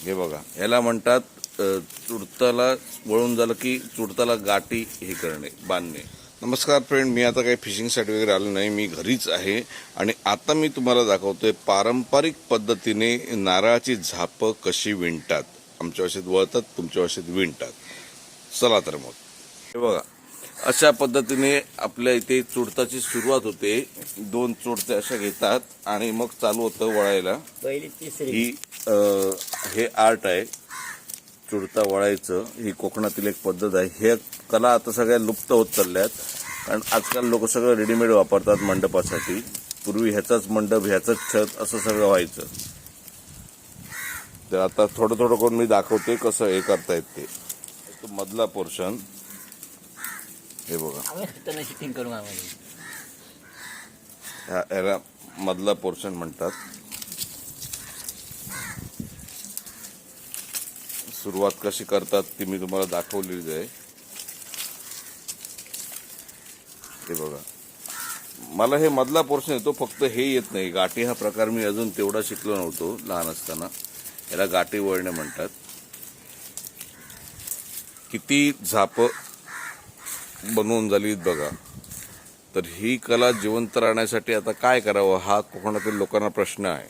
हे बघा, याला म्हणतात चुडताला वळून झालं की चुडताला गाठी हे करणे, बांधणे. नमस्कार फ्रेंड, मी आता काही फिशिंगसाठी वगैरे आलो नाही, मी घरीच आहे आणि आता मी तुम्हाला दाखवतोय पारंपरिक पद्धतीने नारळाची झापं कशी विणतात. आमच्या भाषेत वळतात, तुमच्या भाषेत विणतात. चला तर मग हे बघा, अशा पद्धतीने आपल्या इथे चुडताची सुरुवात होते. 2 चुडते अशा घेतात आणि मग चालू होतं वळायला. पहिली तिसरी ही हे आर्ट आहे चुडता वळायचं. ही कोकणातील एक पद्धत आहे. हे कला आता सगळ्या लुप्त होत चालल्यात, कारण आजकाल लोक सगळं रेडीमेड वापरतात मंडपासाठी. पूर्वी ह्याचाच मंडप, ह्याचंच छत असं सगळं व्हायचं. तर आता थोडं थोडं करून मी दाखवते कसं हे करतायत ते. तो मधला पोर्शन हे बघा, शूटिंग करू याला मधला पोर्शन म्हणतात. सुरुवात कशी करतात ती मी तुम्हाला दाखवलेली आहे. हे बघा, मला हे मधला पोर्शन येतो, फक्त हे येत नाही. गाठी हा प्रकार मी अजून तेवढा शिकलो नव्हतो लहान असताना. याला गाठी वळणे म्हणतात. किती झाप बनवून झालीत बघा. तर ही कला जिवंत राहण्यासाठी आता काय करावं हा कोकणातील लोकांना प्रश्न आहे.